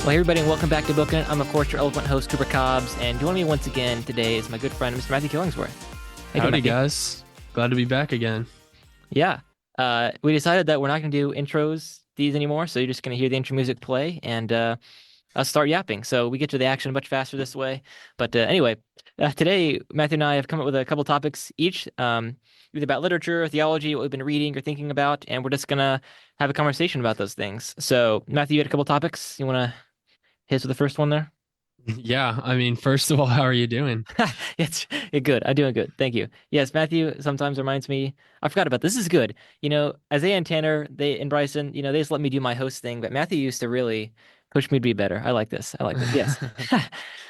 Well, hey everybody, and welcome back to Bookin'. I'm, of course, your eloquent host, Cooper Cobbs, and joining me once again today is my good friend, Mr. Matthew Killingsworth. How you doing, Howdy, Matthew? guys. Glad to be back again. Yeah. We decided that we're not going to do these anymore, so you're just going to hear the intro music play, and I'll start yapping. So we get to the action much faster this way. But anyway, today, Matthew and I have come up with a couple topics each, either about literature, theology, what we've been reading or thinking about, and we're just going to have a conversation about those things. So, Matthew, you had a couple topics. You want to hit us with the first one there? Yeah, I mean, first of all, how are you doing? It's good. I'm doing good. Thank you. Yes, Matthew sometimes reminds me. I forgot about this. This is good. Isaiah and Tanner, they and Bryson, they just let me do my host thing, but Matthew used to really push me to be better. I like this. I like this. Yes.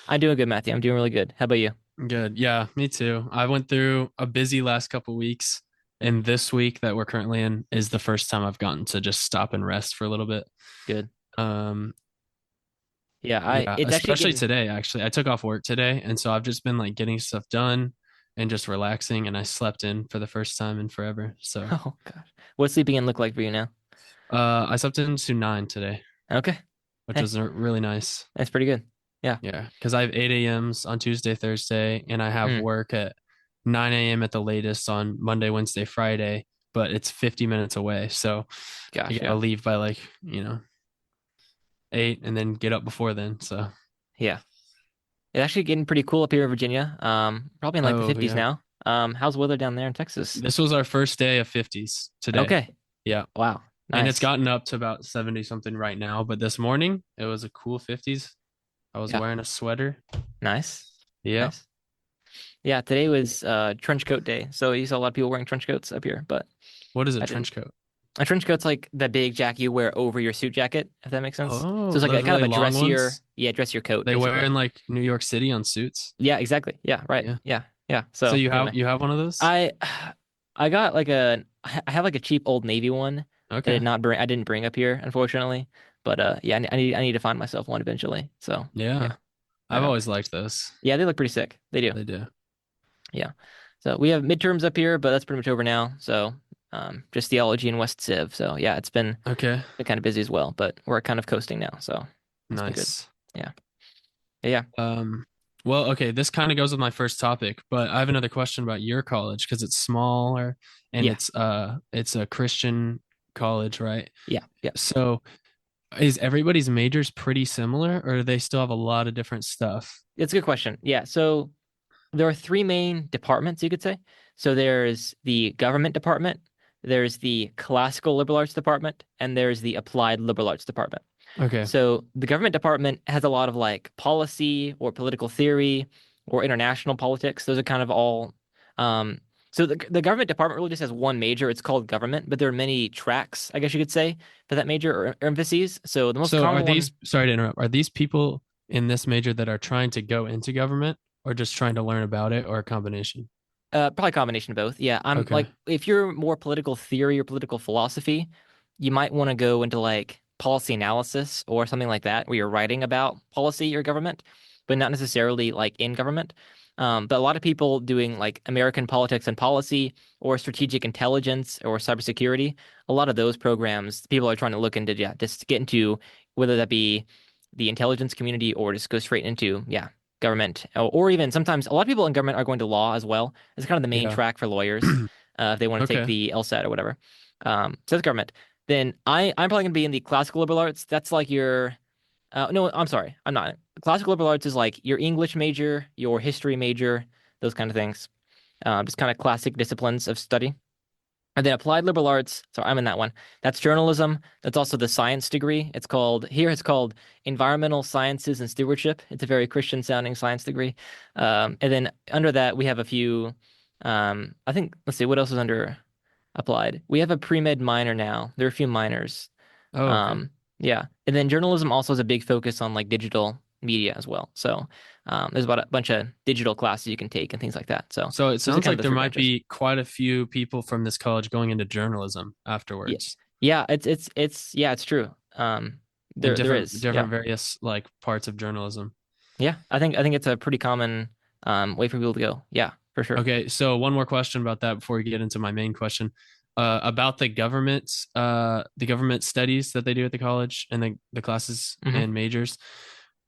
I'm doing good, Matthew. I'm doing really good. How about you? Good. Yeah, me too. I went through a busy last couple weeks, and this week that we're currently in is the first time I've gotten to just stop and rest for a little bit. Good. Um, Yeah, I yeah, it's actually especially getting today, actually. I took off work today, and so I've just been like getting stuff done and just relaxing, and I slept in for the first time in forever. So, oh gosh. What's sleeping in look like for you now? I slept into 9 today, Okay. which Hey, was really nice. that's pretty good. Yeah. Yeah, because I have 8 a.m.s on Tuesday, Thursday, and I have Mm, work at 9 a.m. at the latest on Monday, Wednesday, Friday, but it's 50 minutes away. So I gosh, gotta yeah. leave by 8 and then get up before then. So, Yeah. It's actually getting pretty cool up here in Virginia. Probably in like the oh, 50s yeah. now. How's the weather down there in Texas? This was our first day of 50s today. Okay. Yeah. Wow. And it's Nice. gotten up to about 70 something right now. But this morning, it was a cool 50s. I was Yeah. wearing a sweater. Nice. Yeah. Nice. Yeah, today was trench coat day. So you saw a lot of people wearing trench coats up here, but What is a I didn't. trench coat? A trench coat's like the big jacket you wear over your suit jacket, if that makes sense. So Oh, it's like a those kind of really a long dressier, ones yeah, dressier coat they wear basically. in like New York City on suits. Yeah, exactly. Yeah, right. Yeah. Yeah. Yeah. So So anyway, you have one of those? I I got like I have like a cheap Old Navy one that Okay. I didn't bring up here, unfortunately. But yeah, I need to find myself one eventually. So Yeah. yeah, I I've know. always liked those. Yeah, they look pretty sick. They do. They do. Yeah. So we have midterms up here, but that's pretty much over now. So just theology and West Civ. So yeah, Okay. been kind of busy as well, but we're kind of coasting now. So it's been good. Nice. Yeah. Yeah. Um, well, okay, this kind of goes with my first topic, but I have another question about your college because it's smaller and Yeah. it's a Christian college, right? Yeah. Yeah. So is everybody's majors pretty similar or do they still have a lot of different stuff? It's a good question. Yeah. So there are three main departments, you could say. So there's the government department, there's the classical liberal arts department, and there's the applied liberal arts department. Okay. So the government department has a lot of like policy or political theory or international politics. Those are kind of all. Um, so the government department really just has one major. It's called government, but there are many tracks, I guess you could say, for that major or emphases. So the most So are common one, these, sorry to interrupt, are these people in this major that are trying to go into government or just trying to learn about it or a combination? probably a combination of both. Yeah, I'm Okay. like if you're more political theory or political philosophy, you might want to go into like policy analysis or something like that, where you're writing about policy or government, but not necessarily like in government. But a lot of people doing like American politics and policy or strategic intelligence or cybersecurity, a lot of those programs, people are trying to look into, yeah, just get into whether that be the intelligence community or just go straight into, yeah, government. Or even sometimes a lot of people in government are going to law as well. It's kind of the main Yeah. track for lawyers if they want to take Okay. the LSAT or whatever. So that's government. Then I'm probably going to be in the classical liberal arts. That's like your no, I'm sorry. I'm not. Classical liberal arts is like your English major, your history major, those kind of things. Just kind of classic disciplines of study. And then applied liberal arts. So I'm in that one. That's journalism. That's also the science degree. It's called environmental sciences and stewardship. It's a very Christian sounding science degree. And then under that, we have a few, I think, let's see, what else is under applied? We have a pre-med minor now. There are a few minors. Oh, okay. Um, yeah. And then journalism also has a big focus on like digital media as well. So there's about a bunch of digital classes you can take and things like that. So So it those are sounds kind of like the there three might branches. be quite a few people from this college going into journalism Yeah. afterwards Yeah, yeah, it's true. in There different is. Yeah. different various like parts of journalism. Yeah. I think it's a pretty common way for people to go. Yeah, for sure. Okay, so one more question about that before we get into my main question. about the government studies that they do at the college and the classes Hmm. and majors.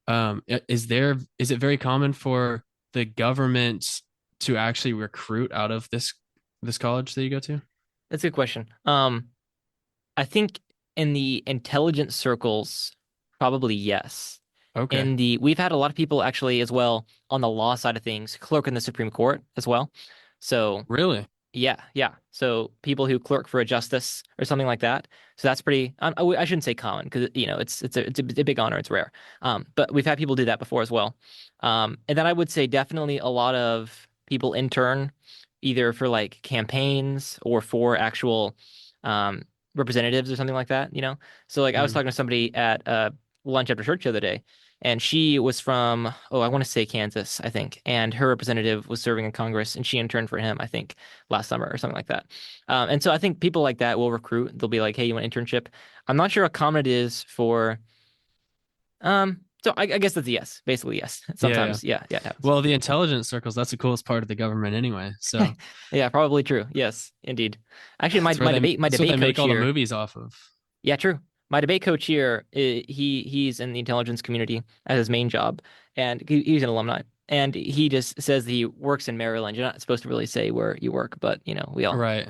Is it very common for the government to actually recruit out of this college that you go to? That's a good question. I think in the intelligence circles, probably yes. Okay. We've had a lot of people actually as well on the law side of things clerk in the Supreme Court as well. So Really? yeah, yeah. So people who clerk for a justice or something like that. So that's pretty. I shouldn't say common because it's a big honor. It's rare. But we've had people do that before as well. And then I would say definitely a lot of people intern either for like campaigns or for actual um, representatives or something like that. So like I was Mm. talking to somebody at lunch after church the other day, and she was from I want to say Kansas, I think, and her representative was serving in Congress, and she interned for him, I think last summer or something like that. And so I think people like that will recruit. They'll be like, "Hey, you want an internship?" I'm not sure how common it is for. So I guess that's a yes. Basically, yes. Yeah, yeah. Sometimes, yeah, yeah, it happens. Well, the intelligence circles, that's the coolest part of the government anyway. So Yeah, probably true. Yes, indeed. Actually, my it's where my they debate my it's what they debate make coach all the here. movies off of. Yeah, true. My debate coach here, he's in the intelligence community as his main job, and he's an alumni. And he just says that he works in Maryland. You're not supposed to really say where you work, but Right.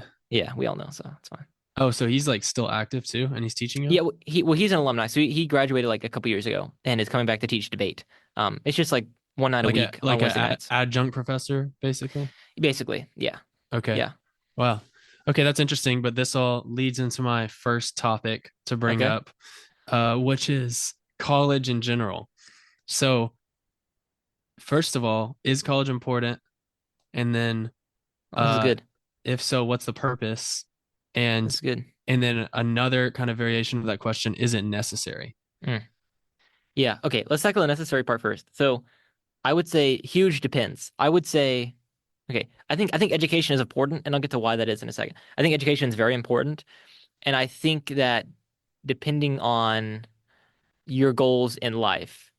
we all know, so it's fine. Oh, so he's like still active too, and he's teaching you? Yeah, he's an alumni, so he graduated like a couple years ago and is coming back to teach debate. It's just like one night a Like a week on like Wednesday a nights. adjunct professor, basically. Basically, yeah, Okay. yeah, Well, okay, that's interesting, but this all leads into my first topic to bring okay. up, which is college in general. So, first of all, is college important? And then, Oh, this is uh, good. if so, what's the purpose? And This is good. and then another kind of variation of that question, is it necessary? Mm. Yeah, okay. Let's tackle the necessary part first. So I would say huge depends. I would say okay. I think education is important, and I'll get to why that is in a second. I think education is very important, and I think that depending on your goals in life,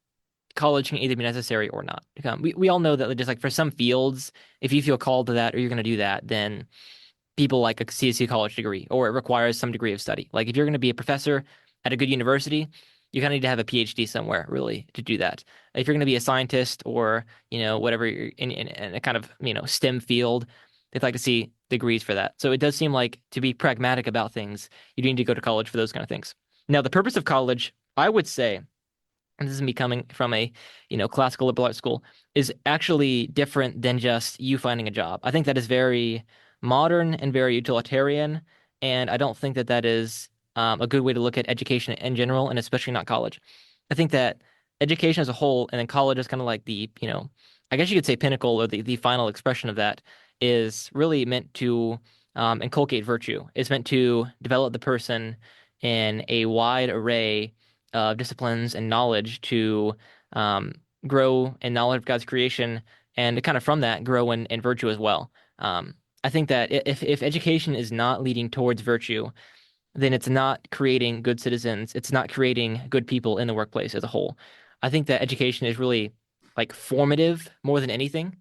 college can either be necessary or not. We all know that just like for some fields, if you feel called to that or you're going to do that, then people like a CSU college degree or it requires some degree of study. Like if you're going to be a professor at a good university, you kind of need to have a PhD somewhere really to do that. If you're going to be a scientist or, whatever you're in a kind of, STEM field, they'd like to see degrees for that. So it does seem like to be pragmatic about things, you need to go to college for those kind of things. Now, the purpose of college, I would say, and this is me coming from a, classical liberal arts school, is actually different than just you finding a job. I think that is very modern and very utilitarian, and I don't think that that is a good way to look at education in general, and especially not college. I think that education as a whole, and then college is kind of like the, I guess you could say pinnacle or the final expression of that, is really meant to inculcate virtue. It's meant to develop the person in a wide array disciplines and knowledge to um, grow in knowledge of God's creation and to kind of from that grow in virtue as well. I think that if education is not leading towards virtue, then it's not creating good citizens. It's not creating good people in the workplace as a whole. I think that education is really like formative more than anything.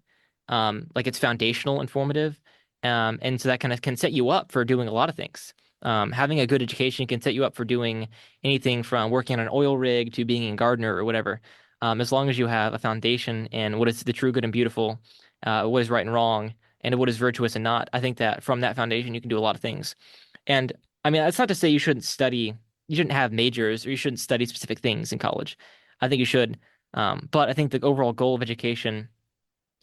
Like it's foundational and formative. And so that kind of can set you up for doing a lot of things. Having a good education can set you up for doing anything from working on an oil rig to being a gardener or whatever. As long as you have a foundation in what is the true, good, and beautiful, what is right and wrong, and what is virtuous and not, I think that from that foundation, you can do a lot of things. And I mean, that's not to say you shouldn't have majors or you shouldn't study specific things in college. I think you should. But I think the overall goal of education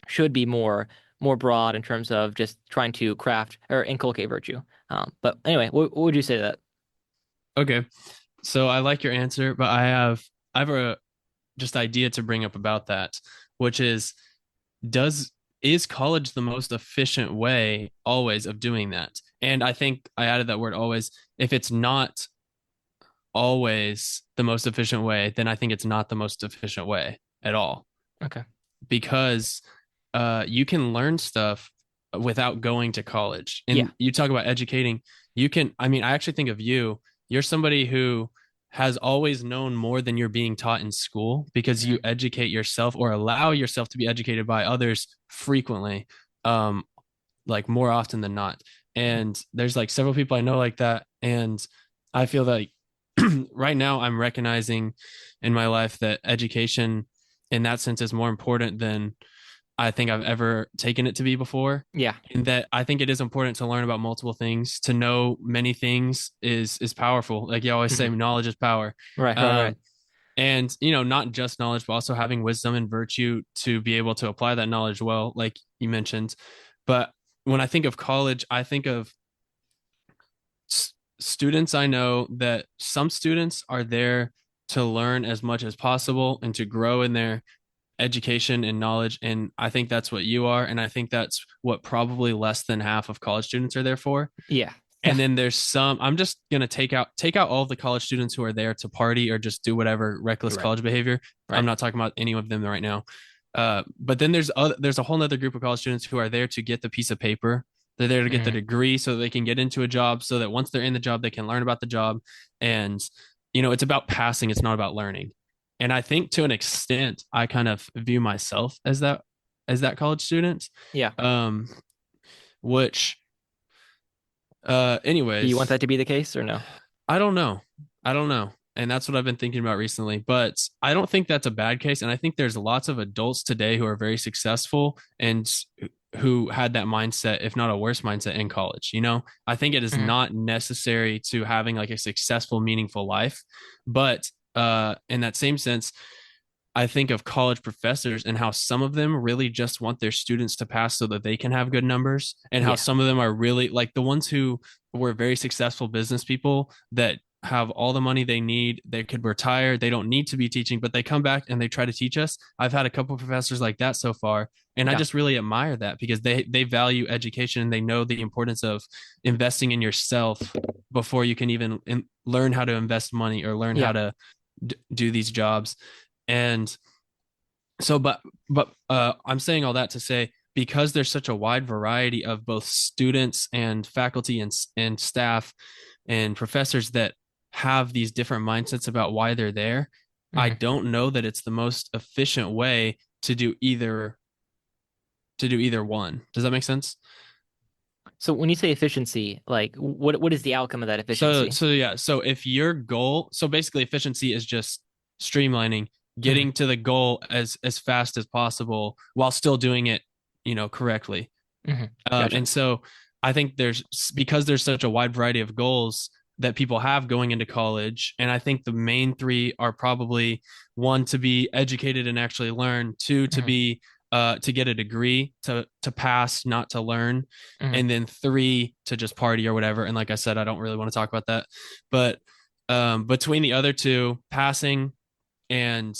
should be more broad in terms of just trying to craft or inculcate virtue. But anyway, what would you say to that? Okay. So I like your answer, but I have a just idea to bring up about that, which is does is college the most efficient way always of doing that? And I think I added that word always. If it's not always the most efficient way, then I think it's not the most efficient way at all. Okay. Because you can learn stuff without going to college. Yeah. And you talk about educating, you can, I mean, I actually think of you, you're somebody who has always known more than you're being taught in school because you Mhm. educate yourself or allow yourself to be educated by others frequently, um, like more often than not. And there's like several people I know like that. And I feel like right now I'm recognizing in my life that education in that sense is more important than I think I've ever taken it to be before. Yeah. And that I think it is important to learn about multiple things. To know many things is powerful. Like you always say, Hmm. knowledge is power. Right, right, right. Um, and not just knowledge, but also having wisdom and virtue to be able to apply that knowledge well, like you mentioned. But when I think of college, I think of students. I know that some students are there to learn as much as possible and to grow in their education and knowledge. And I think that's what you are. And I think that's what probably less than half of college students are there for. Yeah. And then there's some, I'm just gonna take out all of the college students who are there to party or just do whatever reckless Right, college behavior. I'm right. not talking about any of them right now. But then there's a whole other group of college students who are there to get the piece of paper. They're there to get the Hmm. degree so that they can get into a job, so that once they're in the job, they can learn about the job. And it's about passing, it's not about learning. And I think to an extent, I kind of view myself as that college student. Yeah. Um, which Do you want anyways, that to be the case or no? I don't know. I don't know. And that's what I've been thinking about recently. But I don't think that's a bad case. And I think there's lots of adults today who are very successful and who had that mindset, if not a worse mindset in college. I think it is Hmm. not necessary to having like a successful, meaningful life. But in that same sense, I think of college professors and how some of them really just want their students to pass so that they can have good numbers, and how Yeah. some of them are really like the ones who were very successful business people that have all the money they need. They could retire. They don't need to be teaching, but they come back and they try to teach us. I've had a couple of professors like that so far, and I Yeah. just really admire that because they value education and they know the importance of investing in yourself before you can even learn how to invest money or learn how Yeah. to do these jobs. And so, but I'm saying all that to say, because there's such a wide variety of both students and faculty and staff and professors that have these different mindsets about why they're there, I Hmm. don't know that it's the most efficient way to do either one. Does that make sense? So when you say efficiency, like what is the outcome of that So efficiency? so yeah, so if your goal, so basically efficiency is just streamlining, Hmm. getting to the goal as fast as possible while still doing it, correctly. Hmm. Gotcha. And so I think because there's such a wide variety of goals that people have going into college, and I think the main three are probably one, to be educated and actually learn, two, to Hmm. be to get a degree, to pass, not to learn, Hmm. and then three, to just party or whatever. And like I said, I don't really want to talk about that, but between the other two, passing and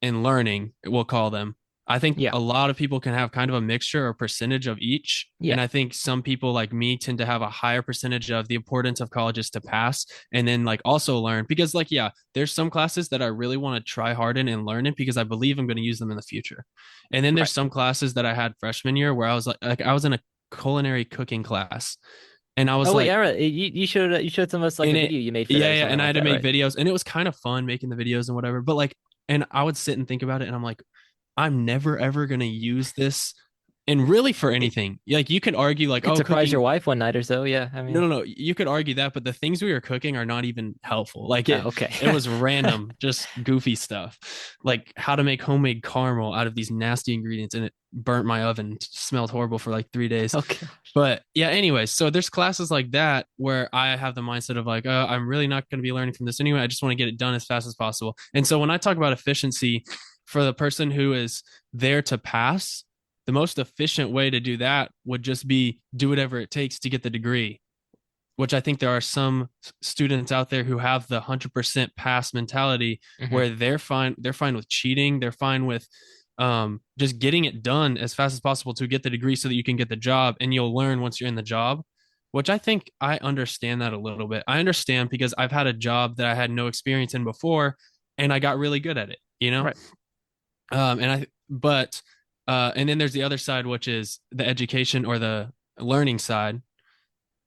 learning, we'll call them. I think Yeah. a lot of people can have kind of a mixture or percentage of each. And Yeah. I think some people like me tend to have a higher percentage of the importance of colleges to pass and then like also learn because like, yeah, there's some classes that I really want to try hard in and learn it because I believe I'm going to use them in the future. And then there's Right. some classes that I had freshman year where I was like I was in a culinary cooking class and I was Oh wait, like, all right. You showed some of us like in a it, video you made for that yeah, or yeah. something And I like had to that, make right? videos and it was kind of fun making the videos and whatever. But like, and I would sit and think about it and I'm like, I'm never ever gonna use this and really for It, anything. Like you could argue you like, could oh, surprise cooking. your wife one night or so. Yeah. I No, mean, no, no. You could argue that, but the things we were cooking are not even helpful. Like okay. it was random, just goofy stuff. Like how to make homemade caramel out of these nasty ingredients, and it burnt my oven. It smelled horrible for like 3 days. Okay. But yeah, anyways, so there's classes like that where I have the mindset of like, I'm really not going to be learning from this anyway. I just want to get it done as fast as possible. And so when I talk about efficiency for the person who is there to pass, the most efficient way to do that would just be do whatever it takes to get the degree, which I think there are some students out there who have the 100% pass mentality Hmm. where they're fine with cheating, they're fine with just getting it done as fast as possible to get the degree so that you can get the job and you'll learn once you're in the job, which I think I understand that a little bit. I understand because I've had a job that I had no experience in before and I got really good at it. Right. And I but and then there's the other side, which is the education or the learning side,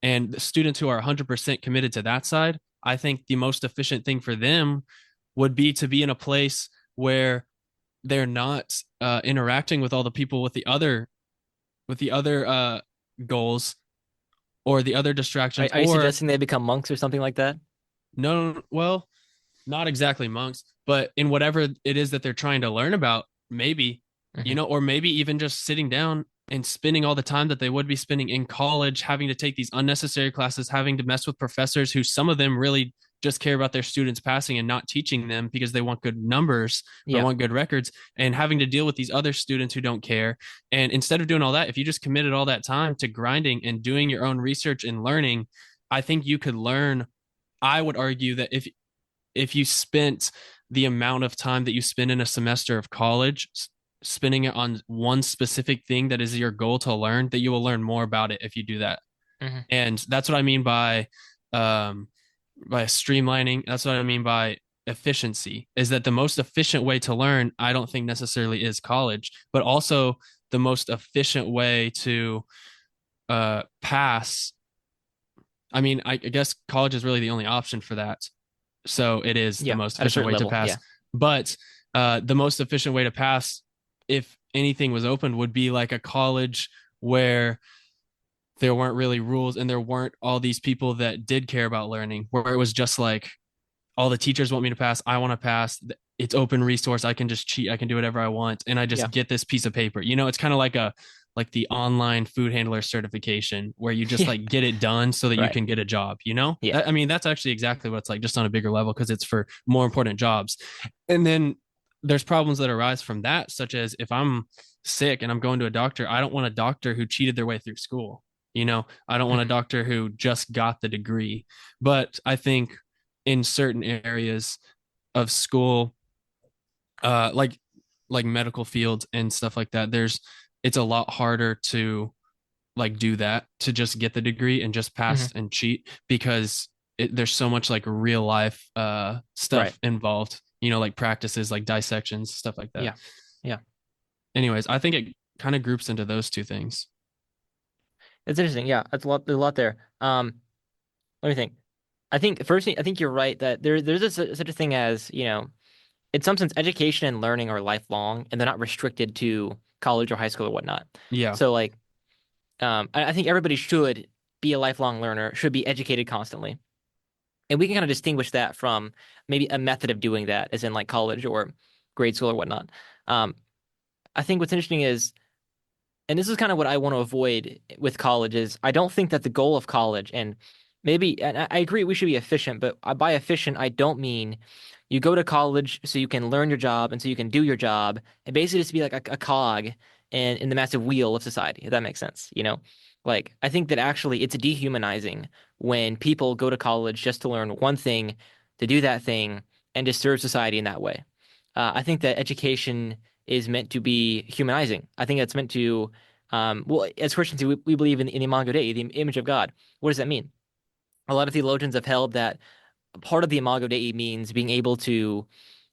and the students who are 100% committed to that side. I think the most efficient thing for them would be to be in a place where they're not interacting with all the people with the other goals, or the other distractions, Are you or suggesting they become monks or something like that? no, well, not exactly monks, but in whatever it is that they're trying to learn about, maybe, Hmm. or maybe even just sitting down and spending all the time that they would be spending in college, having to take these unnecessary classes, having to mess with professors who some of them really just care about their students passing and not teaching them because they want good numbers or Yeah. want good records, and having to deal with these other students who don't care. And instead of doing all that, if you just committed all that time to grinding and doing your own research and learning, I think you could learn. I would argue that if you spent the amount of time that you spend in a semester of college spending it on one specific thing that is your goal to learn, that you will learn more about it if you do that. Hmm. And that's what I mean um by streamlining. That's what I mean by efficiency, is that the most efficient way to learn, I don't think necessarily is college, but also the most efficient way to pass. I mean, I guess college is really the only option for that, so it is the Yeah. most At a efficient certain way to level. pass. Yeah. But the most efficient way to pass, if anything was open, would be like a college where there weren't really rules and there weren't all these people that did care about learning, where it was just like all the teachers want me to pass, I want to pass. It's open resource. I can just cheat. I can do whatever I want, and I just Yeah. get this piece of paper. It's kind of like the online food handler certification where you just Yeah. like get it done so that you Right. can get a job. Yeah. I mean, that's actually exactly what it's like, just on a bigger level because it's for more important jobs. And then there's problems that arise from that, such as if I'm sick and I'm going to a doctor, I don't want a doctor who cheated their way through school. I don't want a Hmm. doctor who just got the degree. But I think in certain areas of school, like medical fields and stuff like that, it's a lot harder to like do that, to just get the degree and just Hmm. pass and cheat, because there's so much like real life Right. stuff involved, like practices like dissections, stuff like that. Yeah. Yeah. Anyways, I think it kind of groups into those two things. It's interesting. Yeah. That's a lot. There's a lot there. Let me think. I think first, I think you're right that there's such a thing as, in some sense, education and learning are lifelong and they're not restricted to college or high school or whatnot. Yeah. So like, I think everybody should be a lifelong learner, should be educated constantly. And we can kind of distinguish that from maybe a method of doing that, as in like college or grade school or whatnot. Um, I think what's interesting is, and this is kind of what I want to avoid with college, is I don't think that the goal of college, and maybe, and I agree we should be efficient, but by efficient, I don't mean you go to college so you can learn your job and so you can do your job and basically just be like a cog in the massive wheel of society, if that makes sense, Like, I think that actually it's dehumanizing when people go to college just to learn one thing, to do that thing, and to serve society in that way. I think that education is meant to be humanizing. I think it's meant to, well, as Christians, we believe in the Imago Dei, the image of God. What does that mean? A lot of theologians have held that part of the Imago Dei means being able to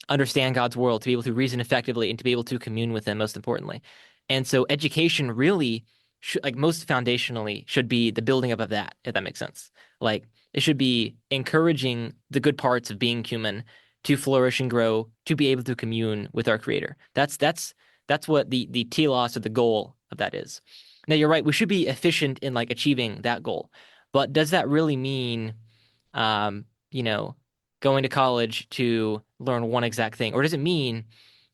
understand God's world, to be able to reason effectively, and to be able to commune with Him, most importantly. And so education really should, like most foundationally, should be the building up of that, if that makes sense. Like it should be encouraging the good parts of being human to flourish and grow, to be able to commune with our Creator. That's what the telos or the goal of that is. Now you're right, we should be efficient in like achieving that goal. But does that really mean um, you know, going to college to learn one exact thing? Or does it mean,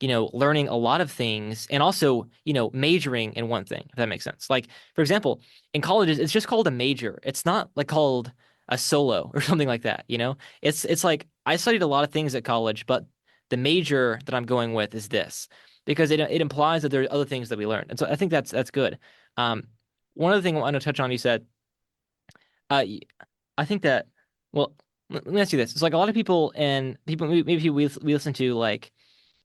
learning a lot of things and also, majoring in one thing, if that makes sense? Like, for example, in college, it's just called a major. It's not like called a solo or something like that, It's like I studied a lot of things at college, but the major that I'm going with is this because it implies that there are other things that we learn. And so I think that's good. Um, one other thing I want to touch on, you said, uh, I think that, well, let me ask you this. It's like a lot of people and people, maybe we listen to like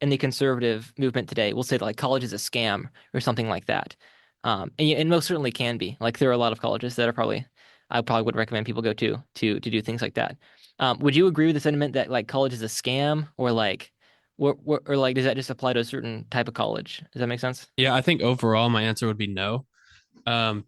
in the conservative movement today, will say that like college is a scam or something like that. And most certainly can be. Like there are a lot of colleges that I probably would recommend people go to do things like that. Would you agree with the sentiment that like college is a scam or like, or like, does that just apply to a certain type of college? Does that make sense? Yeah, I think overall my answer would be no.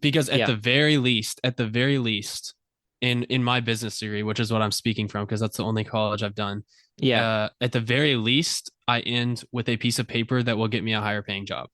Because Yeah. at the very least, in my business degree, which is what I'm speaking from, because that's the only college I've done. Yeah. At the very least, I end with a piece of paper that will get me a higher paying job.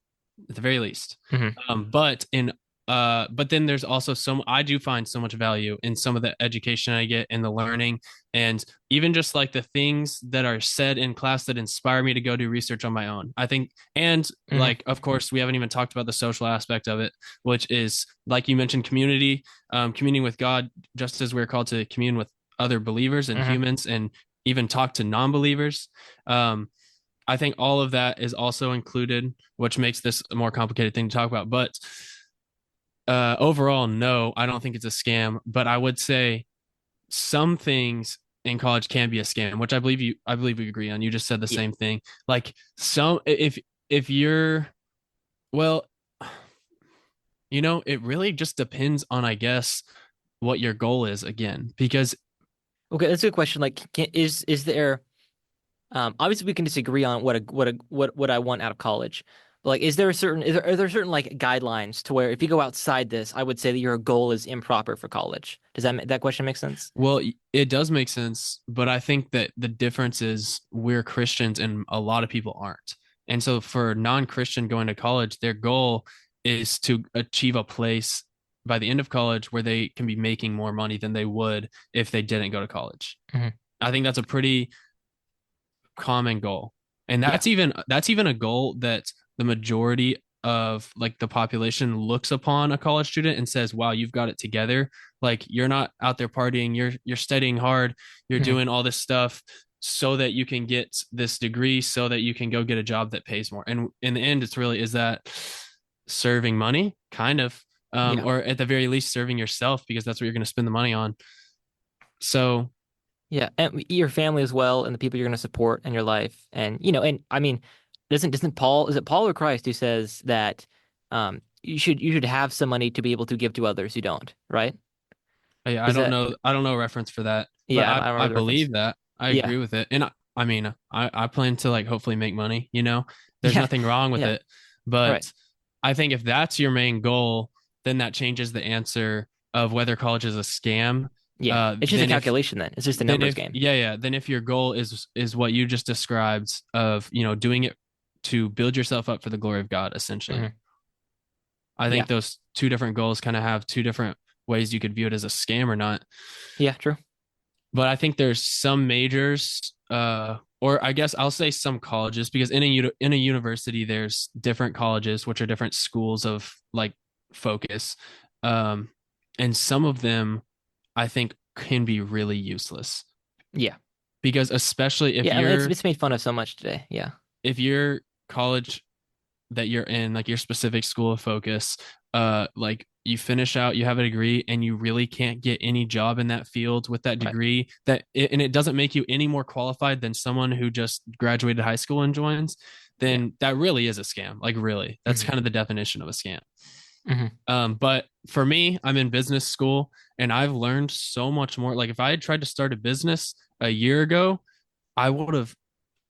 At the very least. Hmm. But in But then there's also I do find so much value in some of the education I get and the learning, and even just like the things that are said in class that inspire me to go do research on my own. I think, and Hmm. like, of course, we haven't even talked about the social aspect of it, which is, like you mentioned, community, communing with God, just as we're called to commune with other believers and Hmm. humans, and even talk to non-believers. Um, I think all of that is also included, which makes this a more complicated thing to talk about. But overall, no, I don't think it's a scam. But I would say some things in college can be a scam, which I believe we agree on. You just said the Yeah. same thing. Like some, if you're, well, it really just depends on, I guess, what your goal is again. Because Okay, that's a good question. Like, is there obviously we can disagree on what I want out of college. But like, are there certain like guidelines to where if you go outside this, I would say that your goal is improper for college. Does that question make sense? well, it does make sense, but I think that the difference is we're Christians and a lot of people aren't. And so for non-Christian going to college, their goal is to achieve a place by the end of college where they can be making more money than they would if they didn't go to college. Hmm. I think that's a pretty common goal. And Yeah. that's even a goal that the majority of like the population looks upon a college student and says, "Wow, you've got it together. Like you're not out there partying, you're studying hard, you're Hmm. doing all this stuff so that you can get this degree so that you can go get a job that pays more." And in the end, it's really, is that serving money? Kind of. Yeah. Or at the very least serving yourself because that's what you're going to spend the money on. So, Yeah, and your family as well, and the people you're going to support in your life, and and I mean, doesn't Paul, is it Paul or Christ who says that you should have some money to be able to give to others who don't, right? I Is don't that know. I don't know a reference for that, but yeah? I don't I remember the reference. believe that. I Yeah, agree with it, and I mean, I plan to like hopefully make money. There's yeah, nothing wrong with yeah. it, Right. but I think if that's your main goal, then that changes the answer of whether college is a scam. Yeah, it's just a Then if calculation. Then it's just a then numbers if game. yeah yeah then if your goal is what you just described of doing it to build yourself up for the glory of God, essentially. Hmm. I think Yeah, those two different goals kind of have two different ways you could view it as a scam or not. yeah, true. But I think there's some majors, or I guess I'll say some colleges, because in a university there's different colleges, which are different schools of like focus, um, and some of them I think can be really useless Yeah, because especially if yeah. I mean, it's you're it's made fun of so much today. Yeah, if your college that you're in, like your specific school of focus, like you finish out, you have a degree, and you really can't get any job in that field with that right. degree, and it doesn't make you any more qualified than someone who just graduated high school and joins, Yeah. then that really is a scam. Like really, that's Hmm. kind of the definition of a scam. Hmm. But for me, I'm in business school and I've learned so much more. Like if I had tried to start a business a year ago, I would have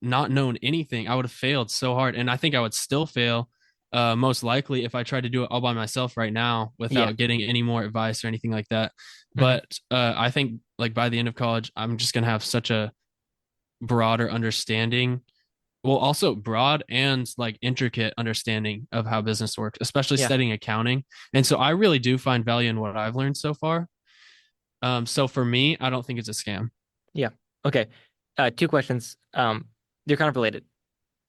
not known anything. I would have failed so hard. And I think I would still fail, most likely, if I tried to do it all by myself right now Yeah. without getting any more advice or anything like that. Hmm. But I think like by the end of college, I'm just going to have such a broader understanding. Well, also broad and like intricate understanding of how business works, especially Yeah. studying accounting. And so I really do find value in what I've learned so far. So for me, I don't think it's a scam. Yeah. Okay. Two questions. They're kind of related.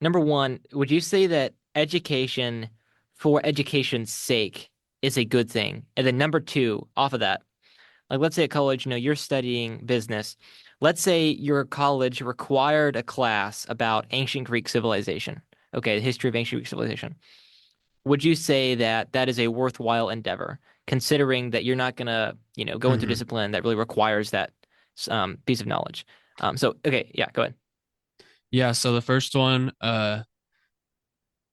Number one, would you say that education for education's sake is a good thing? And then number two, off of that, like let's say at college, you're studying business. Let's say your college required a class about ancient Greek civilization. Okay, the history of ancient Greek civilization. Would you say that that is a worthwhile endeavor, considering that you're not gonna, go into Mm-hmm. discipline that really requires that piece of knowledge? So okay, yeah, go ahead. Yeah. So the first one,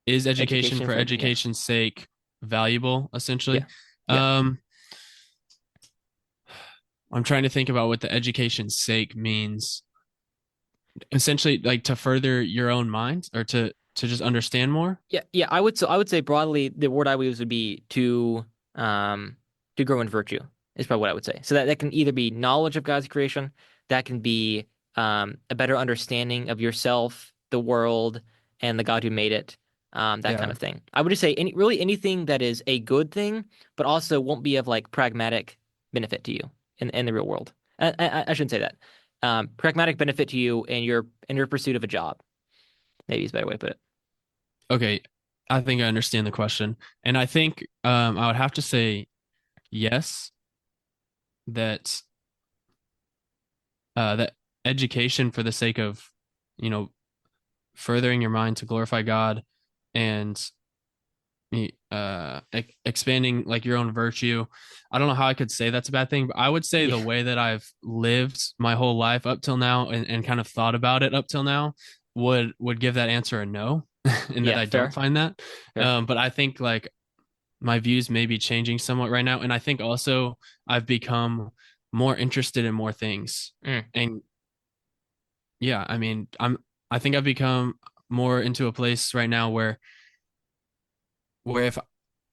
is education Education for for yeah, education's sake valuable, essentially? yeah, yeah. Um, I'm trying to think about what the education's sake means. Essentially, like to further your own mind or to just understand more. Yeah, yeah, I would say broadly the word I would use would be to grow in virtue is probably what I would say. So that can either be knowledge of God's creation, that can be a better understanding of yourself, the world, and the God who made it. that kind Yeah. of thing. I would just say really anything that is a good thing, but also won't be of like pragmatic benefit to you in the real world. I shouldn't say that. Pragmatic benefit to you in your pursuit of a job. Maybe is a better way to put it. Okay. I think I understand the question. And I think I would have to say yes, that that education for the sake of, you know, furthering your mind to glorify God and expanding like your own virtue. I don't know how I could say that's a bad thing, but I would say the Yeah. way that I've lived my whole life up till now and kind of thought about it up till now would give that answer a no, and that Yeah. I don't Fair. find that. Fair. But I think like my views may be changing somewhat right now, and I think also I've become more interested in more things. Mm. And yeah, I mean, I think I've become more into a place right now where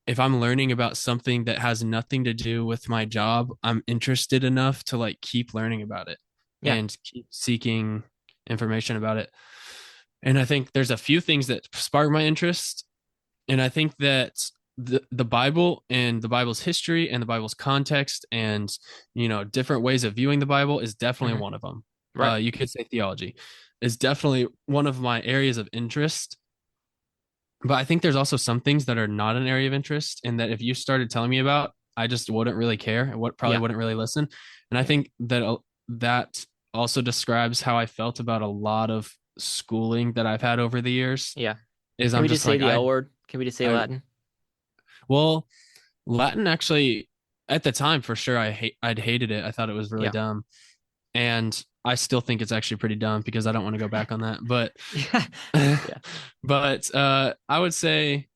if I'm learning about something that has nothing to do with my job, I'm interested enough to like keep learning about it Yeah. and keep seeking information about it. And I think there's a few things that spark my interest. And I think that the Bible and the Bible's history and the Bible's context and, different ways of viewing the Bible is definitely Hmm. one of them. Right. You could say theology is definitely one of my areas of interest. But I think there's also some things that are not an area of interest, and that if you started telling me about, I just wouldn't really care and probably Yeah. wouldn't really listen. And I Yeah. think that that also describes how I felt about a lot of schooling that I've had over the years. Yeah. Is Can I'm we just just say like the L word? Can we just say I Latin? well, Latin actually at the time for sure I'd hated it. I thought it was really Yeah. dumb, and I still think it's actually pretty dumb because I don't want to go back on that. But Yeah. Yeah. I would say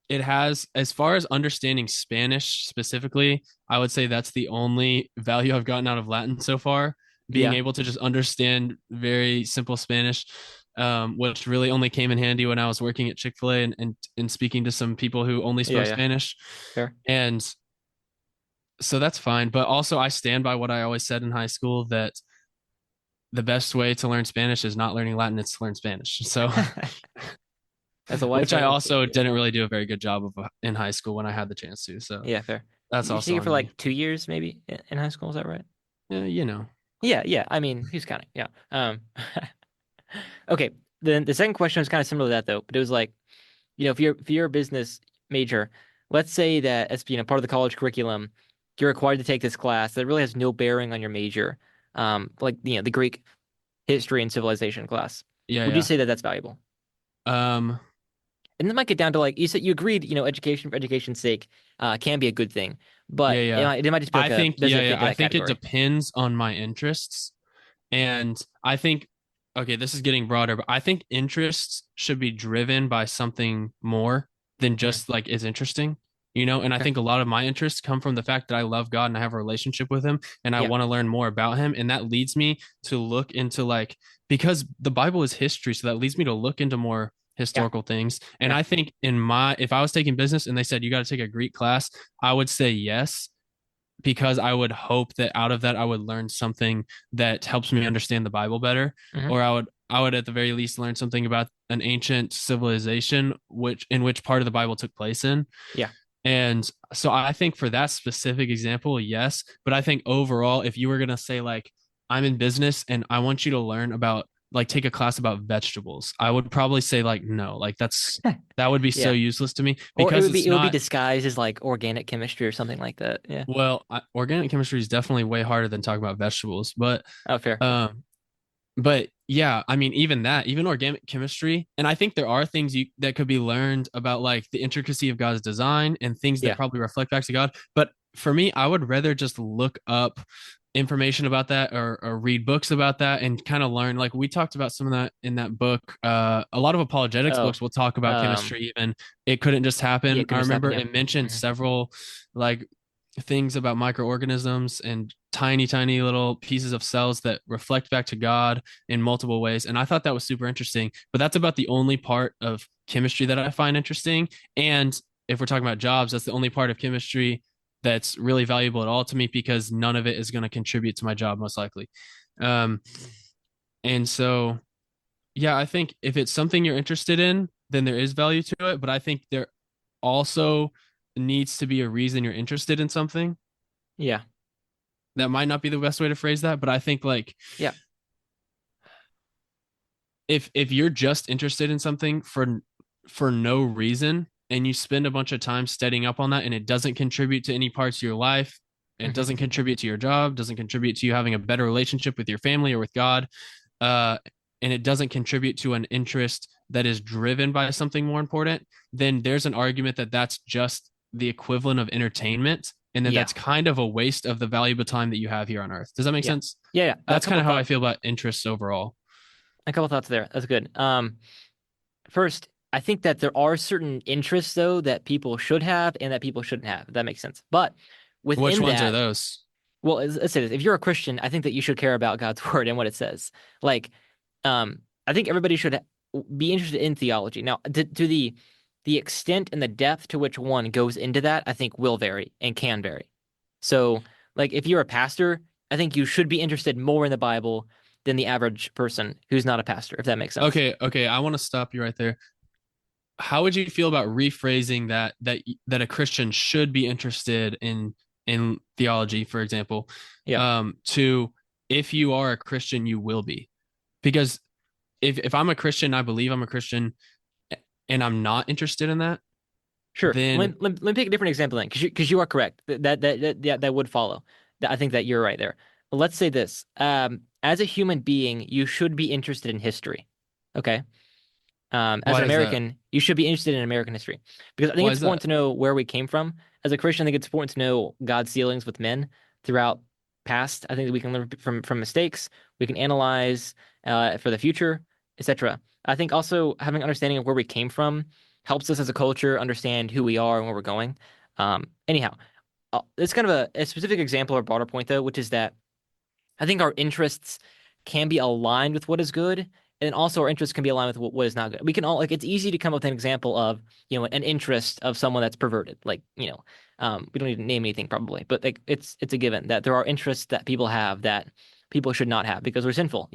it has, as far as understanding Spanish specifically, I would say that's the only value I've gotten out of Latin so far. Being Yeah. able to just understand very simple Spanish, which really only came in handy when I was working at Chick-fil-A and speaking to some people who only Yeah. spoke Yeah. Spanish. Fair. And so that's fine. But also, I stand by what I always said in high school that the best way to learn Spanish is not learning Latin, it's to learn Spanish. So, That's a wise which I saying. also didn't really do a very good job of in high school when I had the chance to. So, Yeah, fair. that's You take also it on for me. like 2 years, maybe in high school. Is that right? Yeah. Yeah, yeah. I mean, who's counting? Yeah. Okay. Then the second question was kind of similar to that though, but it was like, if you're a business major, let's say that as part of the college curriculum, you're required to take this class that really has no bearing on your major, like the Greek history and civilization class. Yeah, Would you yeah. say that that's valuable? Um, And it might get down to like you said, you agreed, education for education's sake, can be a good thing, but yeah. it might just be like a does it fit into I that think it category? depends on my interests. And I think, okay, this is getting broader, but I think interests should be driven by something more than Mm, just like is interesting, And I okay. think a lot of my interests come from the fact that I love God and I have a relationship with Him and I Yeah. want to learn more about Him. And that leads me to look into like, because the Bible is history. So that leads me to look into more Yeah. historical things. And Yeah. I think if I was taking business and they said, you got to take a Greek class, I would say yes because I would hope that out of that I would learn something that helps me understand the Bible better, Hmm. or I would at the very least learn something about an ancient civilization which part of the Bible took place in. Yeah. And so I think for that specific example, yes, but I think overall if you were going to say like I'm in business and I want you to learn about like take a class about vegetables, I would probably say like no, like that would be so Yeah. useless to me Or because it's it would be not. disguised as like organic chemistry or something like that. Yeah. Well, organic chemistry is definitely way harder than talking about vegetables, Oh, fair. um, but yeah, I mean, even organic chemistry, and I think there are things that could be learned about like the intricacy of God's design and things that Yeah. probably reflect back to God. But for me, I would rather just look up information about that or read books about that and kind of learn. Like we talked about some of that in that book. A lot of apologetics Oh, books will talk about um, chemistry. Even it couldn't just yeah, happen. it could I just happen. remember Yeah. it mentioned Hmm. several like things about microorganisms and tiny, tiny little pieces of cells that reflect back to God in multiple ways. And I thought that was super interesting. But that's about the only part of chemistry that I find interesting. And if we're talking about jobs, that's the only part of chemistry that's really valuable at all to me because none of it is going to contribute to my job most likely. Um, and so Yeah, I think if it's something you're interested in, then there is value to it. But I think there also needs to be a reason you're interested in something. Yeah. That might not be the best way to phrase that, but I think like Yeah. if you're just interested in something for no reason and you spend a bunch of time studying up on that and it doesn't contribute to any parts of your life, it Hmm. doesn't contribute to your job, doesn't contribute to you having a better relationship with your family or with God, uh, and it doesn't contribute to an interest that is driven by something more important, then there's an argument that that's just the equivalent of entertainment and that Yeah. that's kind of a waste of the valuable time that you have here on earth. Does that make Yeah. sense? Yeah. Yeah. A That's kind couple of how I thoughts. feel about interests overall. A couple thoughts there. That's good. First, I think that there are certain interests though that people should have and that people shouldn't have. If that makes sense. But Which within ones are that, those? well, let's say this: if you're a Christian, I think that you should care about God's word and what it says. Like, I think everybody should be interested in theology. Now, to the extent and the depth to which one goes into that, I think will vary and can vary. So, like, if you're a pastor, I think you should be interested more in the Bible than the average person who's not a pastor, if that makes sense. Okay, okay, I want to stop you right there. How would you feel about rephrasing that a Christian should be interested in theology, for example, Yeah, to if you are a Christian, you will be. Because if I'm a Christian, I believe I'm a Christian, and I'm not interested in that, sure. then Let me take a different example then, because you are correct. That would follow. I think that you're right there. But let's say this: as a human being, you should be interested in history. Okay. As why an is that? American, you should be interested in American history because I think Why it's is important that? to know where we came from. As a Christian, I think it's important to know God's dealings with men throughout past. I think that we can learn from mistakes. We can analyze for the future, etc. I think also having understanding of where we came from helps us as a culture understand who we are and where we're going. Anyhow, it's kind of a specific example or broader point though, which is that I think our interests can be aligned with what is good, and then also our interests can be aligned with what is not good. We can all like it's easy to come up with an example of an interest of someone that's perverted. Like we don't need to name anything probably, but like it's a given that there are interests that people have that people should not have because we're sinful.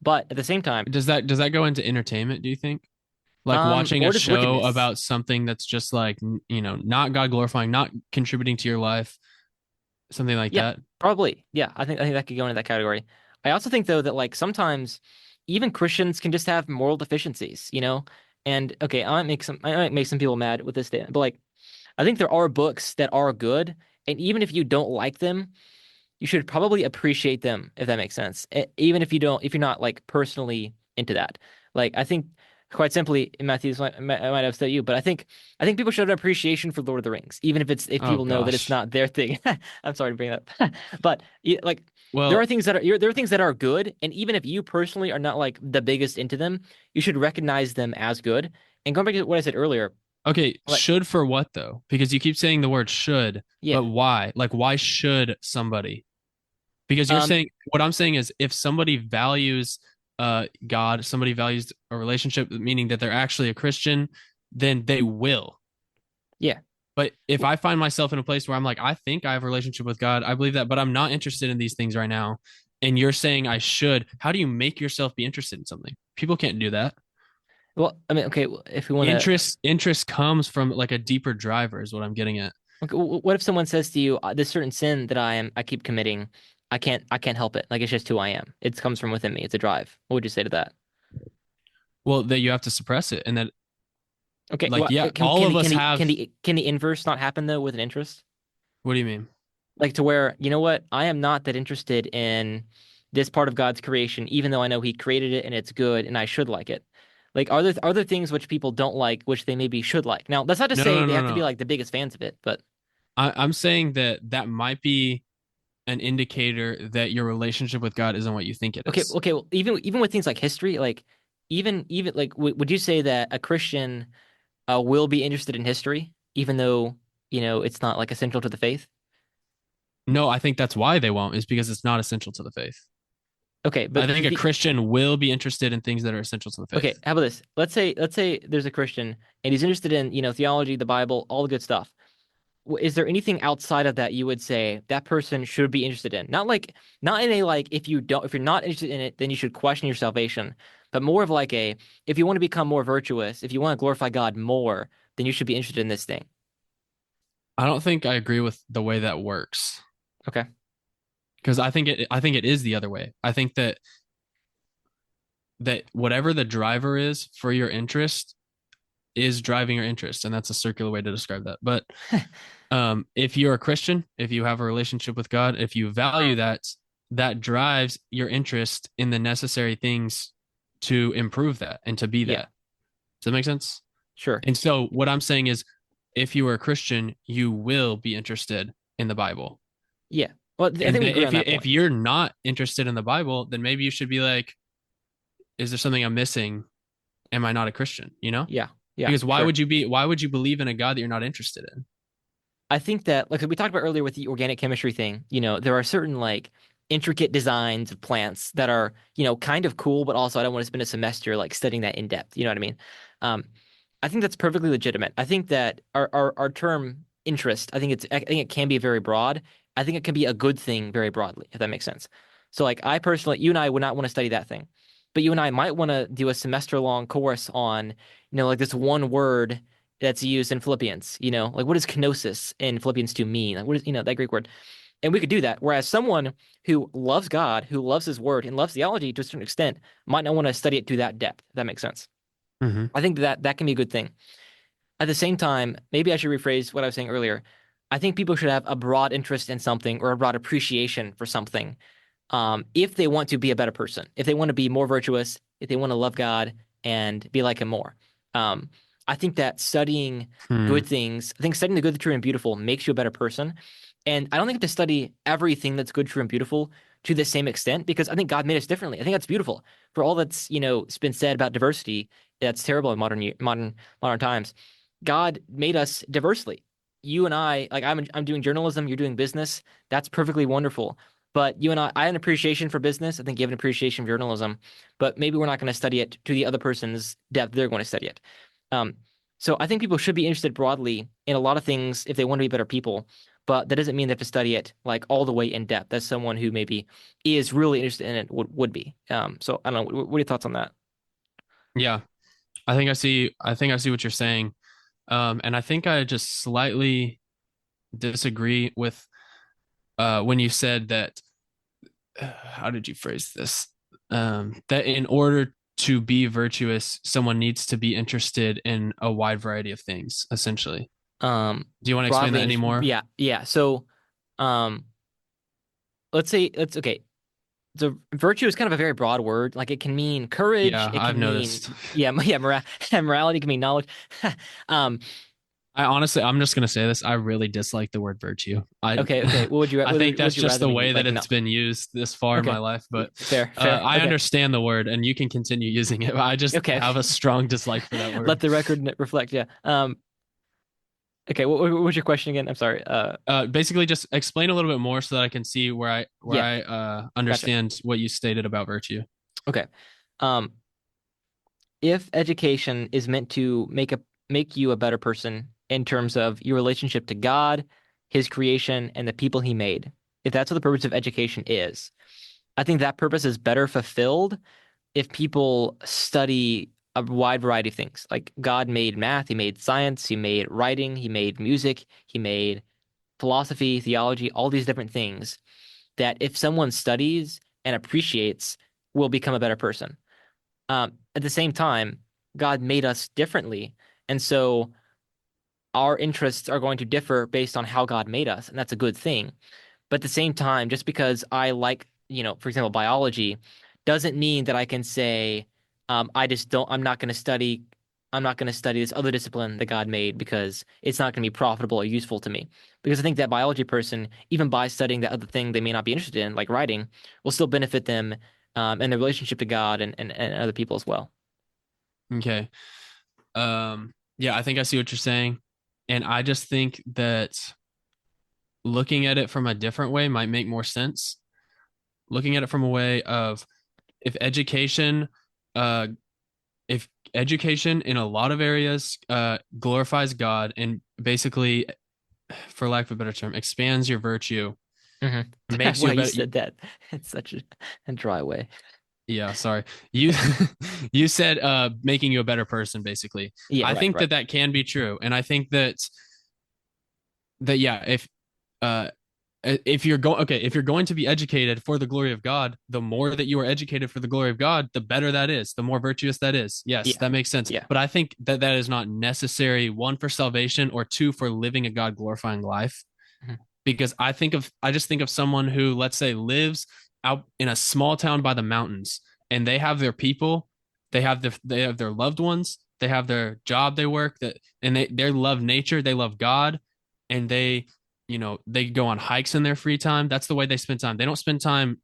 But at the same time, Does that go into entertainment, do you think? Like watching a or just show wickedness. about something that's just like, not God glorifying, not contributing to your life, something like Yeah, that. probably. Yeah, I think that could go into that category. I also think though that like sometimes even Christians can just have moral deficiencies. And okay, I might make some people mad with this statement, but like I think there are books that are good, and even if you don't like them, you should probably appreciate them if that makes sense. Even if you're not like personally into that. Like I think quite simply, Matthew, I might upset you, but I think people should have an appreciation for Lord of the Rings, even if Oh people know that it's gosh. not their thing. I'm sorry to bring that up, but like Well, there are things that are good, and even if you personally are not like the biggest into them, you should recognize them as good. And going back to what I said earlier, okay, like should for what though? Because you keep saying the word should, yeah, but why? Like why should somebody? Because you're um, saying what I'm saying is if somebody values God, somebody values a relationship, meaning that they're actually a Christian, then they will. yeah. But if I find myself in a place where I'm like, I think I have a relationship with God, I believe that, but I'm not interested in these things right now, and you're saying I should, how do you make yourself be interested in something? People can't do that. Well, I mean, okay, well, if we want to. Interest comes from like a deeper driver, is what I'm getting at. Okay, what if someone says to you, "This certain sin that I keep committing, I can't help it. Like it's just who I am. It comes from within me. It's a drive." What would you say to that? Well, that you have to suppress it, and that Okay, like well, yeah, all of us have. can the inverse not happen though with an interest? What do you mean? Like to where, you know what? I am not that interested in this part of God's creation, even though I know He created it and it's good and I should like it. Like, are there things which people don't like, which they maybe should like? Now, that's not to No, say no, they no, have to be no. like the biggest fans of it, but I'm saying that might be an indicator that your relationship with God isn't what you think it okay, is. okay. Well, even with things like history, like even like, would you say that a Christian will be interested in history, even though it's not like essential to the faith? No, I think that's why they won't, is because it's not essential to the faith. Okay, I but think a Christian will be interested in things that are essential to the faith. okay, how about this? Let's say there's a Christian and he's interested in theology, the Bible, all the good stuff. Is there anything outside of that you would say that person should be interested in? Not in a like if you're not interested in it, then you should question your salvation. but more of like a, if you want to become more virtuous, if you want to glorify God more, then you should be interested in this thing. I don't think I agree with the way that works Okay. because I think it is the other way. I think that whatever the driver is for your interest is driving your interest, and that's a circular way to describe that. But if you're a Christian, if you have a relationship with God, if you value that, that drives your interest in the necessary things to improve that and to be Yeah, that. Does that make sense? sure. And so what I'm saying is if you are a Christian, you will be interested in the Bible. Yeah. Well, I And think we agree on that if point. you're not interested in the Bible, then maybe you should be like, is there something I'm missing? Am I not a Christian? You know? Yeah. Yeah, Because sure. why would you believe in a God that you're not interested in? I think that, like we talked about earlier with the organic chemistry thing, there are certain like intricate designs of plants that are, kind of cool, but also I don't want to spend a semester like studying that in depth. You know what I mean? Um, I think that's perfectly legitimate. I think that our term interest, I think it can be very broad. I think it can be a good thing very broadly, if that makes sense. So like I personally, you and I would not want to study that thing, but you and I might want to do a semester long course on, like this one word that's used in Philippians, like what does kenosis in Philippians 2 mean? Like what is, that Greek word? And we could do that. Whereas someone who loves God, who loves his word and loves theology to a certain extent might not want to study it to that depth, if that makes sense. Mm-hmm. I think that can be a good thing. At the same time, maybe I should rephrase what I was saying earlier. I think people should have a broad interest in something or a broad appreciation for something, if they want to be a better person, if they want to be more virtuous, if they want to love God and be like Him more. Um, I think that studying Hmm. good things, I think studying the good, the true, and beautiful makes you a better person. And I don't think you have to study everything that's good, true, and beautiful to the same extent because I think God made us differently. I think that's beautiful. For all that's, been said about diversity, that's terrible in modern times. God made us diversely. You and I, like I'm doing journalism, you're doing business. That's perfectly wonderful. But you and I have an appreciation for business. I think you have an appreciation for journalism, but maybe we're not going to study it to the other person's depth they're going to study it. Um, so I think people should be interested broadly in a lot of things if they want to be better people, but that doesn't mean they have to study it like all the way in depth. That's someone who maybe is really interested in it would be. So I don't know. What are your thoughts on that? Yeah, I think I see what you're saying. And I think I just slightly disagree with when you said that how did you phrase this? That in order to be virtuous, someone needs to be interested in a wide variety of things, essentially. Um, Do you want to explain that broadly, anymore? yeah, yeah. So, um, let's okay. So virtue is kind of a very broad word. Like it can mean courage. Yeah, It I've can mean, noticed. yeah, morality can mean knowledge. Um, I'm just gonna say this. I really dislike the word virtue. I okay, okay. What would you I what think would, what would that's you just rather the me way use? that Like no. it's been used this far in my Okay, life. But fair, fair. I Okay, understand the word, and you can continue using it. But I just okay, have a okay. strong dislike for that Let word. the record reflect. Yeah. Okay. What was your question again? I'm sorry. Basically, just explain a little bit more so that I can see where I Yeah. Gotcha. understand what you stated about virtue. Okay. Um, if education is meant to make you a better person in terms of your relationship to God, His creation, and the people He made, if that's what the purpose of education is, I think that purpose is better fulfilled if people study a wide variety of things. Like God made math, He made science, He made writing, He made music, He made philosophy, theology, all these different things that if someone studies and appreciates, will become a better person. At the same time, God made us differently. And so our interests are going to differ based on how God made us. And that's a good thing. But at the same time, just because I like, for example, biology, doesn't mean that I can say, I just don't, I'm not going to study this other discipline that God made because it's not going to be profitable or useful to me. Because I think that biology person, even by studying that other thing they may not be interested in, like writing, will still benefit them, and their relationship to God and other people as well. Okay. Yeah, I think I see what you're saying. And I just think that looking at it from a different way might make more sense. Looking at it from a way of if education, uh, if education in a lot of areas glorifies God and basically, for lack of a better term, expands your virtue, Hmm makes you Wow, a you better, said that. It's such a dry way. Yeah, sorry. You you said making you a better person basically. Yeah, I right, think right. that that can be true. And I think that yeah, uh if you're going okay, if you're going to be educated for the glory of God, the more that you are educated for the glory of God, the better that is, the more virtuous that is. Yes, Yeah, that makes sense. yeah. But I think that that is not necessary, one, for salvation, or two, for living a God glorifying life. Mhm. Because I just think of someone who, let's say, lives out in a small town by the mountains, and they have their people, they have their loved ones, they have their job, they work that, and they love nature, they love God, and they go on hikes in their free time. That's the way they spend time. They don't spend time,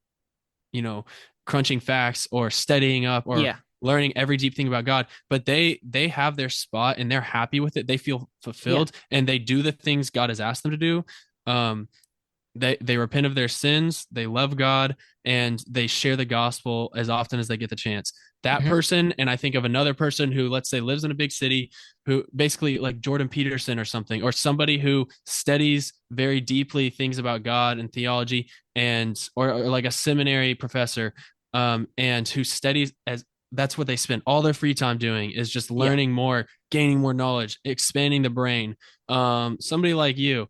you know, crunching facts or studying up or Yeah, learning every deep thing about God, but they have their spot and they're happy with it. They feel yeah. fulfilled and they do the things God has asked them to do. Um, they repent of their sins, they love God, and they share the gospel as often as they get the chance. That Hmm. person, and I think of another person who, let's say, lives in a big city, who basically like Jordan Peterson or something, or somebody who studies very deeply things about God and theology, and or like a seminary professor, and who studies as that's what they spend all their free time doing, is just Yeah. learning more, gaining more knowledge, expanding the brain. Somebody like you,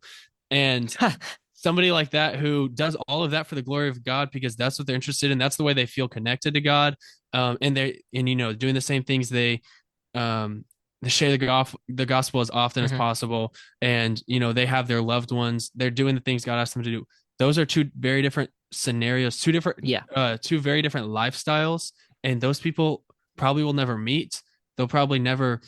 and somebody like that who does all of that for the glory of God because that's what they're interested in. That's the way they feel connected to God. And doing the same things um, they share the gospel as often as Hmm. possible. And, they have their loved ones. They're doing the things God asked them to do. Those are two very different scenarios, Yeah. two very different lifestyles. And those people probably will never meet. They'll probably never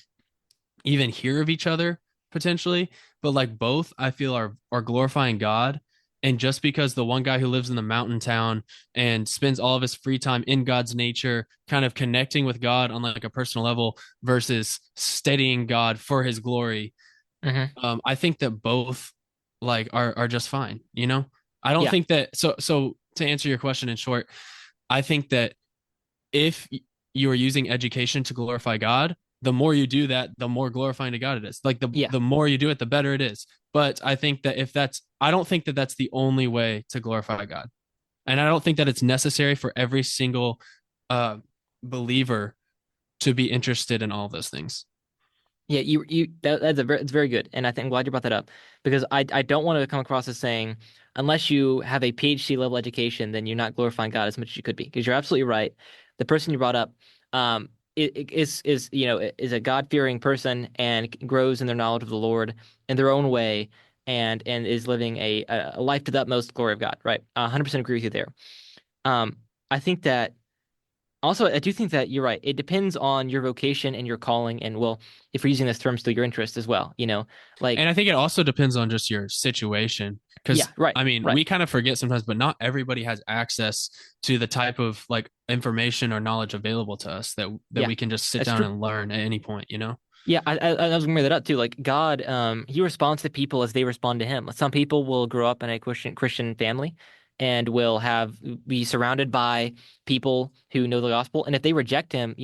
even hear of each other potentially, but like both I feel are glorifying God. And just because the one guy who lives in the mountain town and spends all of his free time in God's nature, kind of connecting with God on like a personal level versus studying God for his glory, Hmm. I think that both like are just fine, you know? I don't Yeah. think that so to answer your question in short, I think that if you are using education to glorify God, the more you do that, the more glorifying to God it is. Like Yeah. the more you do it, the better it is. But I think that I don't think that that's the only way to glorify God, and I don't think that it's necessary for every single uh, believer to be interested in all of those things. Yeah, it's very good, and I think I'm glad you brought that up because I don't want to come across as saying unless you have a PhD level education, then you're not glorifying God as much as you could be. Because you're absolutely right. The person you brought up, is is a God-fearing person and grows in their knowledge of the Lord in their own way, and is living a life to the utmost glory of God. Right, 100% agree with you there. I think that. Also, I do think that you're right. It depends on your vocation and your calling, and well, if we're using this term, still your interest as well. And Like I think it also depends on just your situation. yeah, Because right, I mean, right, we kind of forget sometimes, but not everybody has access to the type of like information or knowledge available to us that yeah, we can just sit that's down true. and learn at any point, you know? Yeah, I was gonna bring that up too. Like God, He responds to people as they respond to Him. Some people will grow up in a Christian family, and will have be surrounded by people who know the gospel. And if they reject Him,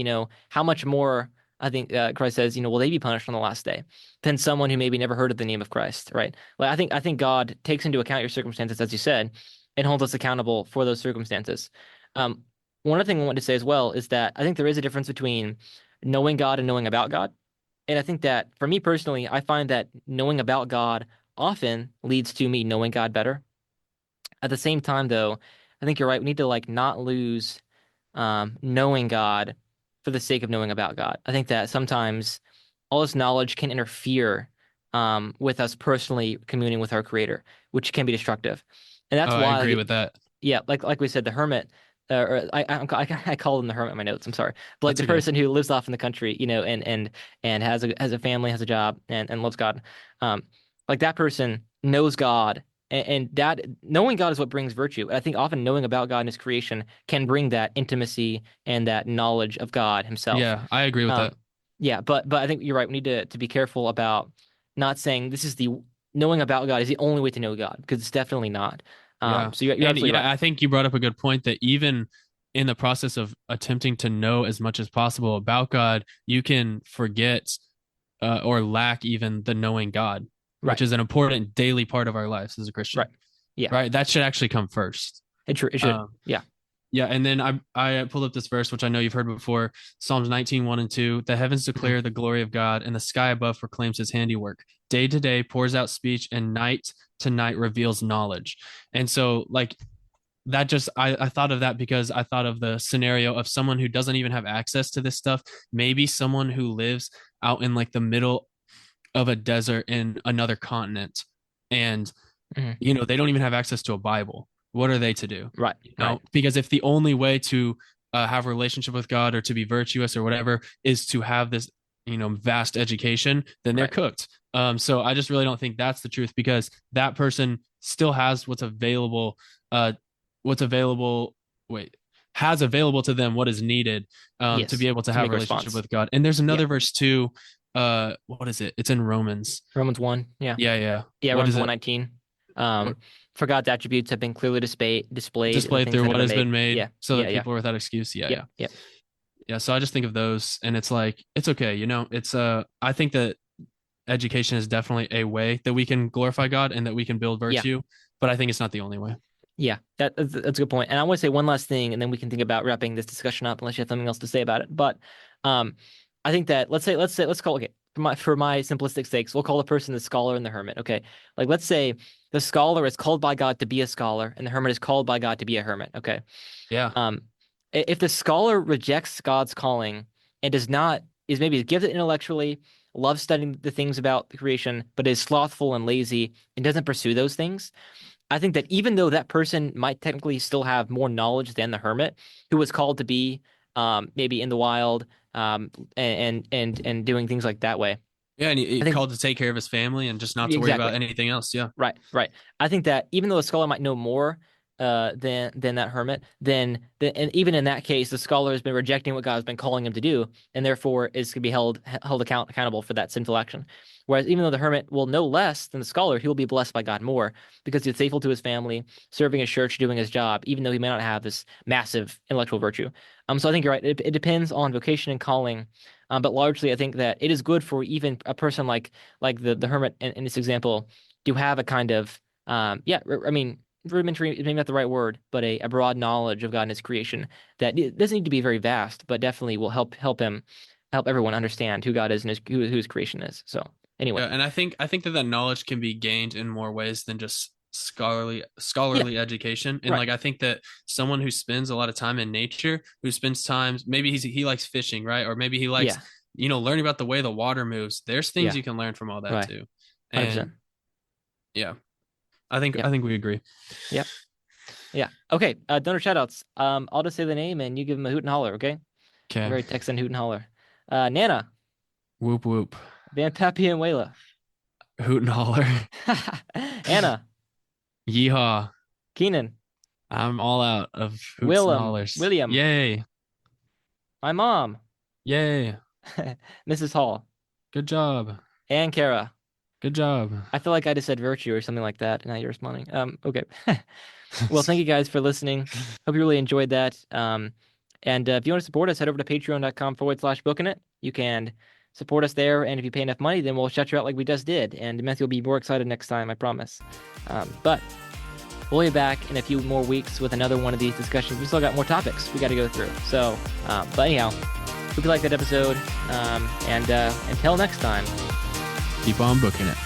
how much more I think Christ says, will they be punished on the last day than someone who maybe never heard of the name of Christ, right? Like I think God takes into account your circumstances, as you said, and holds us accountable for those circumstances. Um, One other thing I wanted to say as well is that I think there is a difference between knowing God and knowing about God. And I think that for me personally, I find that knowing about God often leads to me knowing God better. At the same time, though, I think you're right. We need to like not lose knowing God for the sake of knowing about God. I think that sometimes all this knowledge can interfere with us personally communing with our Creator, which can be destructive. And Oh, that's I why, agree with that. yeah, like we said, the hermit, or I call him the hermit in my notes. I'm sorry, but like That's the okay. person who lives off in the country, and has a family, has a job, and loves God. Um, like that person knows God, and that knowing God is what brings virtue. And I think often knowing about God and His creation can bring that intimacy and that knowledge of God Himself. Yeah, I agree with Um, that. yeah, but I think you're right. We need to be careful about not saying this is the knowing about God is the only way to know God, because it's definitely not. Yeah. So you're And absolutely right. yeah, I think you brought up a good point that even in the process of attempting to know as much as possible about God, you can forget or lack even the knowing God, which Right. is an important daily part of our lives as a Right. Christian, Yeah. right? That should actually come first. It should. Um, Yeah. Yeah, and then I pulled up this verse, which I know you've heard before, Psalms 19, 1 and 2. The heavens Mhm. declare the glory of God, and the sky above proclaims his handiwork. Day to day pours out speech, and night to night reveals knowledge. And so, like, that just I thought of that because I thought of the scenario of someone who doesn't even have access to this stuff. Maybe someone who lives out in like the middle of a desert in another continent, and Mhm. they don't even have access to a Bible. What are they to do? Right, right. Because if the only way to have a relationship with God or to be virtuous or whatever is to have this, vast education, then they're Right. cooked. So I just really don't think that's the truth because that person still has what's available, wait, has available to them what is needed to be Yes, able to to have make a a relationship response. with God. And there's Yeah. another verse too. What is it? It's in Romans. Romans 1. Yeah. Yeah, yeah. Yeah, What Romans is it? 1:19. What For God's attributes have been clearly displayed in the displayed things through that have what been has made. been made Yeah. so Yeah, that yeah. people are without excuse. Yeah, Yep, yeah. yep. Yeah. So I just think of those and it's like, it's okay. It's I think that education is definitely a way that we can glorify God and that we can build Yeah. virtue, but I think it's not the only way. Yeah, that's a good point. And I want to say one last thing, and then we can think about wrapping this discussion up, unless you have something else to say about it. But um, I think that let's call okay for my simplistic sakes, we'll call the person the scholar and the hermit. Okay, like let's say the scholar is called by God to be a scholar, and the hermit is called by God to be a hermit. Okay, Yeah. um, if the scholar rejects God's calling and does not is maybe gifted intellectually, loves studying the things about creation, but is slothful and lazy and doesn't pursue those things. I think that even though that person might technically still have more knowledge than the hermit, who was called to be maybe in the wild and doing things like that way. Yeah. And I he think called to take care of his family and just not to worry about exactly. anything else. Yeah. Right, right. I think that even though a scholar might know more than that hermit, then and even in that case, the scholar has been rejecting what God has been calling him to do, and therefore is to be held accountable for that sinful action. Whereas even though the hermit will know less than the scholar, he will be blessed by God more because he's faithful to his family, serving his church, doing his job, even though he may not have this massive intellectual virtue. So I think you're right. It depends on vocation and calling. But largely, I think that it is good for even a person like the hermit in this example to have a kind of I mean rudimentary is maybe not the right word, but a broad knowledge of God and his creation that it doesn't need to be very vast, but definitely will help everyone understand who God is and who his creation is. So Yeah. anyway, And I think that that knowledge can be gained in more ways than just scholarly yeah, scholarly education. And right. like I think that someone who spends a lot of time in nature, who spends time, maybe he likes fishing, right? Or maybe he likes, Yeah, learning about the way the water moves. There's things yeah, you can learn from all that right. too. 100%. And yeah, I think Yep. I think we agree. Yep. Yeah. Okay. Donor shoutouts. I'll just say the name and you give him a hoot and holler, okay? A Okay. very Texan hoot and holler. Nana, Whoop whoop. Van Pappy and Wayla. Hoot and holler. Anna, Yeehaw. Keenan, I'm all out of hoots and Willem, hollers. William, Yay. my mom, Yay. Mrs. Hall, Good job. and Kara. Good job. I feel like I just said virtue or something like that, and now you're responding. Okay. Well, thank you guys for listening. Hope you really enjoyed that. And if you want to support us, head over to patreon.com/booking it. You can support us there, and if you pay enough money, then we'll shout you out like we just did. And Matthew will be more excited next time, I promise. But we'll be back in a few more weeks with another one of these discussions. We still got more topics we got to go through. So, but anyhow, hope you liked that episode. And until next time. Keep on booking it.